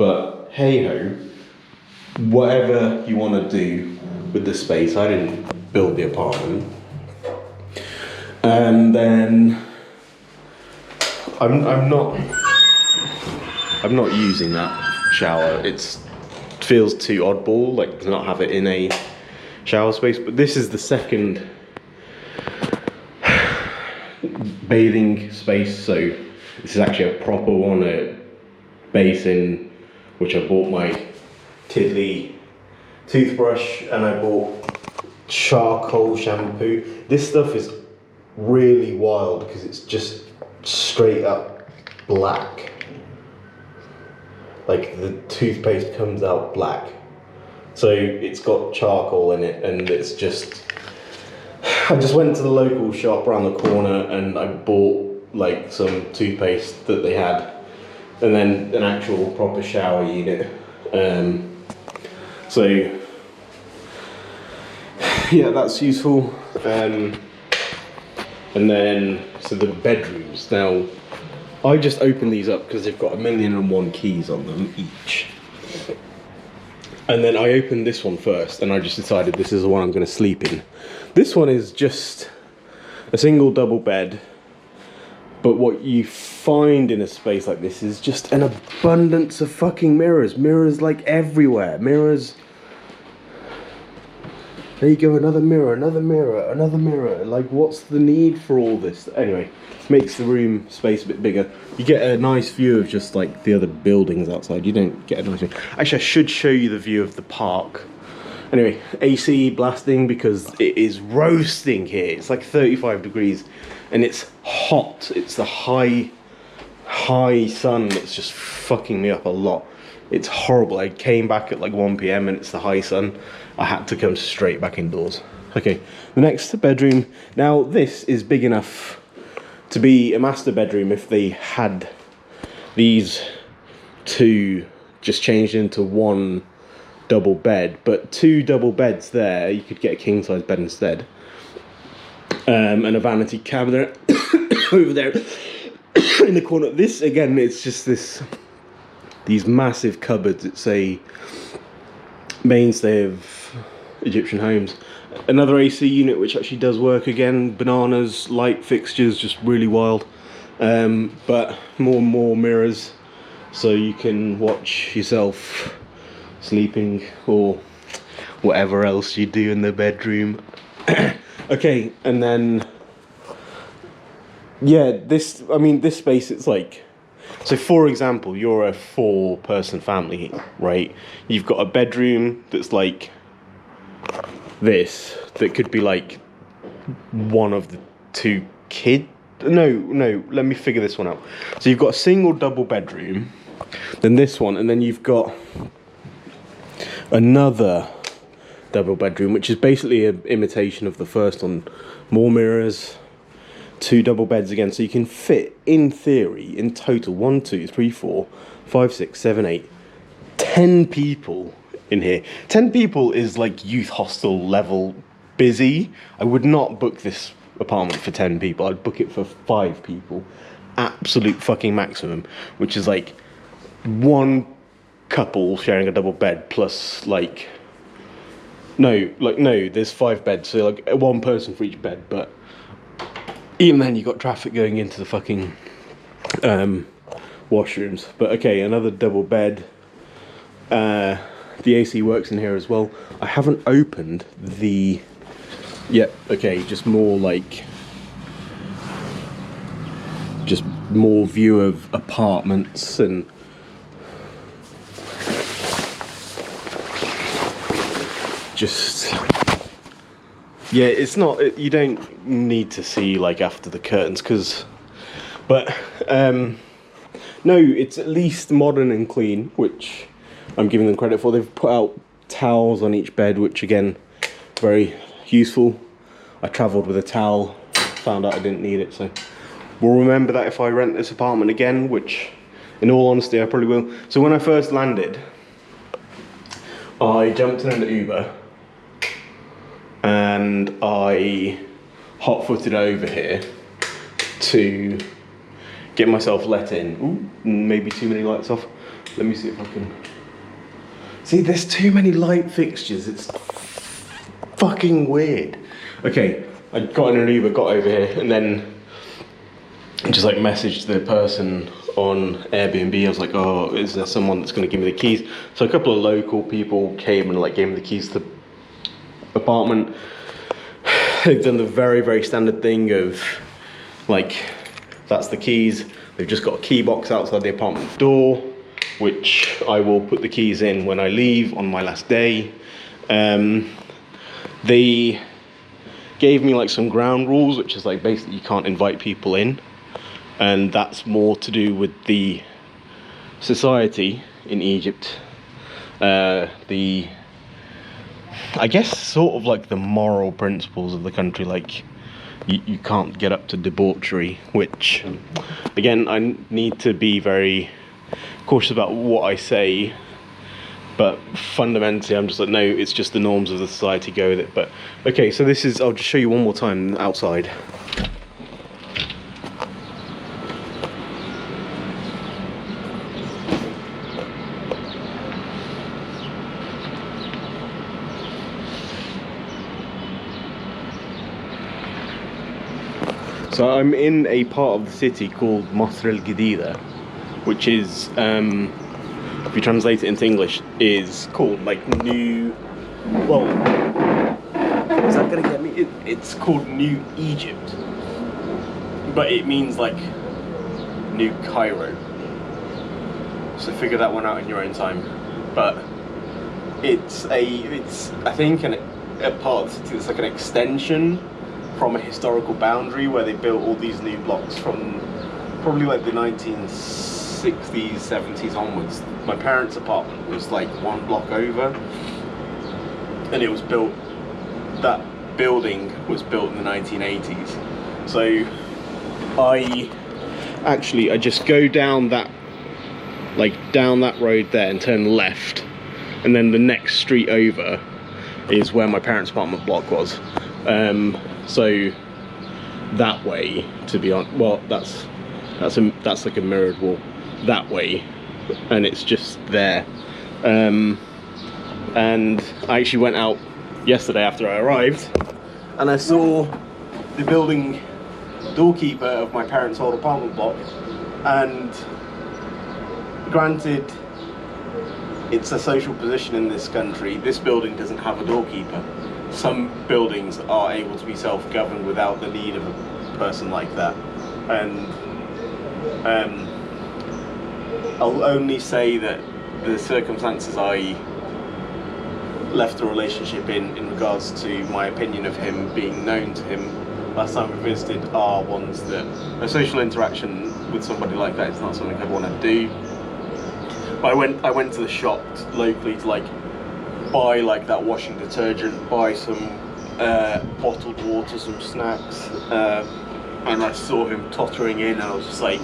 But hey ho, whatever you want to do with the space. I didn't build the apartment. And then I'm not using that shower. It feels too oddball, like to not have it in a shower space. But this is the second bathing space, so this is actually a proper one, a basin, which I bought my Tiddly toothbrush, and I bought charcoal shampoo. This stuff is really wild because it's just straight up black. Like the toothpaste comes out black. So it's got charcoal in it, and it's just... I just went to the local shop around the corner and I bought like some toothpaste that they had, and then an actual proper shower unit. So yeah, that's useful. And then, so the bedrooms. Now, I just opened these up because they've got 1,000,001 keys on them each. And then I opened this one first, and I just decided this is the one I'm going to sleep in. This one is just a single double bed, but what you find in a space like this is just an abundance of fucking mirrors. Mirrors like everywhere. Mirrors. There you go, another mirror, another mirror, another mirror. Like, what's the need for all this? Anyway, makes the room space a bit bigger. You get a nice view of just like the other buildings outside. You don't get a nice view. Actually, I should show you the view of the park. Anyway, AC blasting because it is roasting here. It's like 35 degrees and it's hot. It's the high sun that's just fucking me up a lot. It's horrible. I came back at like 1 PM and it's the high sun. I had to come straight back indoors. Okay, the next bedroom. Now this is big enough to be a master bedroom if they had these two just changed into one double bed, but two double beds there, you could get a king size bed instead. And a vanity cabinet over there in the corner. This again, it's just these massive cupboards. It's a mainstay of Egyptian homes. Another AC unit which actually does work again. Bananas, light fixtures, just really wild. But more and more mirrors, so you can watch yourself sleeping or whatever else you do in the bedroom. Okay, and then yeah, this space, it's like, so for example, you're a 4-person family, right? You've got a bedroom that's like this, that could be like one of the two kids. No, let me figure this one out. So you've got a single double bedroom, then this one, and then you've got another double bedroom, which is basically an imitation of the first one. More mirrors, 2 double beds again, so you can fit, in theory, in total 1, 2, 3, 4, 5, 6, 7, 8, 10 people in here. 10 people is like youth hostel level busy. I would not book this apartment for 10 people. I'd book it for 5 people, absolute fucking maximum, which is like one couple sharing a double bed plus like no, there's 5 beds, so like 1 person for each bed. But even then you got traffic going into the fucking washrooms. But okay, another double bed. The AC works in here as well. I haven't opened the... Yep, okay, just more like... just more view of apartments and... just... yeah, it's not... you don't need to see like after the curtains, because... but... no, it's at least modern and clean, which I'm giving them credit for. They've put out towels on each bed, which again, very useful. I travelled with a towel, found out I didn't need it, so we'll remember that if I rent this apartment again, which in all honesty I probably will. So when I first landed, I jumped in an Uber and I hot-footed over here to get myself let in. Ooh, maybe too many lights off. Let me see if I can. See, there's too many light fixtures. It's fucking weird. Okay, I got in an Uber, got over here, and then just like messaged the person on Airbnb. I was like, oh, is there someone that's going to give me the keys? So a couple of local people came and like gave me the keys to the apartment. They've done the very, very standard thing of like, that's the keys. They've just got a key box outside the apartment door, which I will put the keys in when I leave on my last day. They gave me like some ground rules, which is like basically you can't invite people in. And that's more to do with the society in Egypt. I guess sort of like the moral principles of the country, like you can't get up to debauchery, which again, I need to be very cautious about what I say, but fundamentally I'm just like, no, it's just the norms of the society, go with it. But okay, so this is, I'll just show you one more time outside. So I'm in a part of the city called Masr al-Gadida, which is, if you translate it into English, is called like New, well, is that gonna get me? It's called New Egypt, but it means like New Cairo. So figure that one out in your own time. But it's I think a part of the city that's like an extension from a historical boundary where they built all these new blocks from probably like the 1960s, 70s onwards. My parents' apartment was like one block over, and it was built, that building was built in the 1980s. So I just go down that, like down that road there and turn left, and then the next street over is where my parents' apartment block was. So that way, to be honest, well, that's like a mirrored wall that way, and it's just there. And I actually went out yesterday after I arrived, and I saw the building doorkeeper of my parents' old apartment block. And granted, it's a social position in this country. This building doesn't have a doorkeeper. Some buildings are able to be self-governed without the need of a person like that. And I'll only say that the circumstances I left the relationship in regards to my opinion of him being known to him last time we visited are ones that a social interaction with somebody like that is not something I'd want to do. But I went to the shop locally to like buy like that washing detergent, buy some bottled water, some snacks, and I saw him tottering in, and I was just like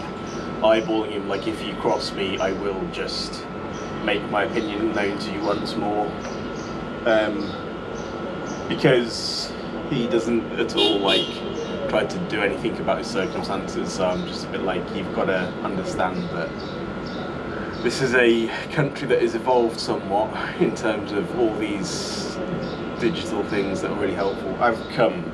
eyeballing him like, if you cross me, I will just make my opinion known to you once more, because he doesn't at all like try to do anything about his circumstances. So I'm just a bit like, you've got to understand that this is a country that has evolved somewhat in terms of all these digital things that are really helpful. I've come